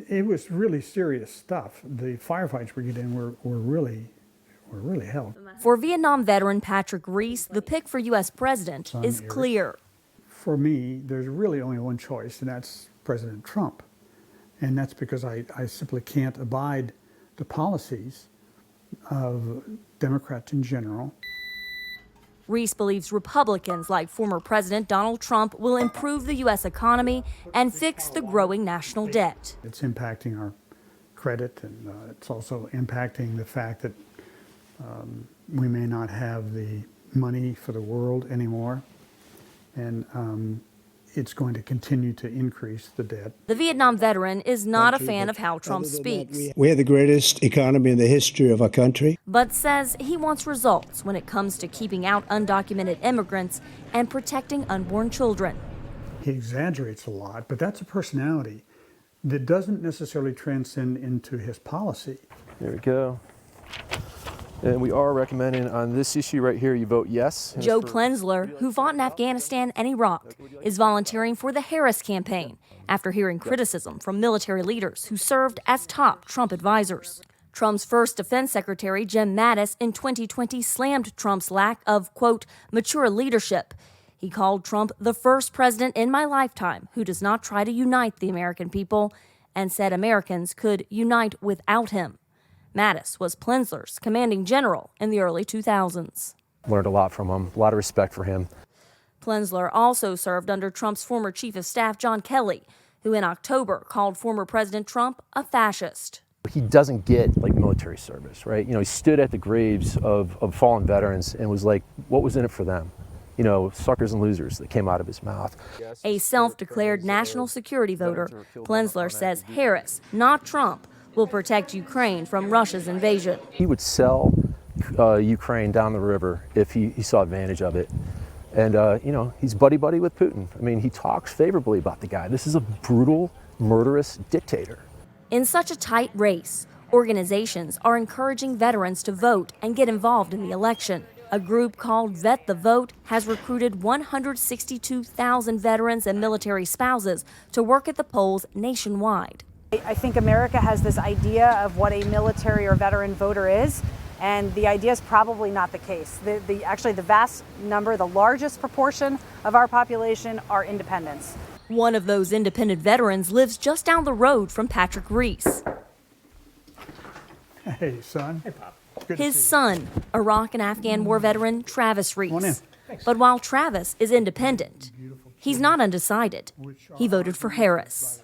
It was really serious stuff. The firefights we get in were really hell. For Vietnam veteran Patrick Reese, the pick for U.S. president is clear. For me, there's really only one choice, and that's President Trump. And that's because I simply can't abide the policies of Democrats in general. Reese believes Republicans like former President Donald Trump will improve the U.S. economy and fix the growing national debt. It's impacting our credit, and it's also impacting the fact that we may not have the money for the world anymore, and it's going to continue to increase the debt. The Vietnam veteran is not a fan of how Trump speaks. We have the greatest economy in the history of our country, but says he wants results when it comes to keeping out undocumented immigrants and protecting unborn children. He exaggerates a lot, but that's a personality that doesn't necessarily transcend into his policy. There we go. And we are recommending on this issue right here, you vote yes. Joe Plensler, who fought in Afghanistan and Iraq, is volunteering for the Harris campaign after hearing criticism from military leaders who served as top Trump advisors. Trump's first defense secretary, Jim Mattis, in 2020 slammed Trump's lack of, quote, mature leadership. He called Trump the first president in my lifetime who does not try to unite the American people, and said Americans could unite without him. Mattis was Plensler's commanding general in the early 2000s. Learned a lot from him, a lot of respect for him. Plensler also served under Trump's former chief of staff, John Kelly, who in October called former President Trump a fascist. He doesn't get like military service, right? You know, he stood at the graves of fallen veterans and was like, what was in it for them? You know, suckers and losers that came out of his mouth. A self-declared national security voter, Plensler says Harris, not Trump, will protect Ukraine from Russia's invasion. He would sell Ukraine down the river if he saw advantage of it. And, you know, he's buddy-buddy with Putin. I mean, he talks favorably about the guy. This is a brutal, murderous dictator. In such a tight race, organizations are encouraging veterans to vote and get involved in the election. A group called Vet the Vote has recruited 162,000 veterans and military spouses to work at the polls nationwide. I think America has this idea of what a military or veteran voter is, and the idea is probably not the case. Actually, the vast number, the largest proportion of our population are independents. One of those independent veterans lives just down the road from Patrick Reese. Hey, son. Hey, Pop. His son, Iraq and Afghan war veteran Travis Come on in. Reese. But while Travis is independent, he's not undecided. He voted for Harris.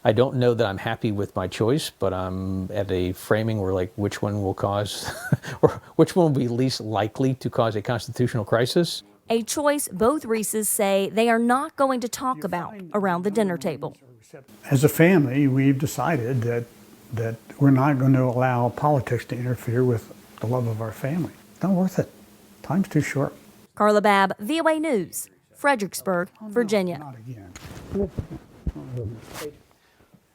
I don't know that I'm happy with my choice, but I'm at a framing where, like, which one will cause, or which one will be least likely to cause a constitutional crisis. A choice both Reeses say they are not going to talk about around the dinner table. As a family, we've decided that we're not going to allow politics to interfere with the love of our family. It's not worth it. Time's too short. Carla Babb, VOA News, Fredericksburg, Virginia. Not again.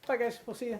Bye, guys. We'll see you.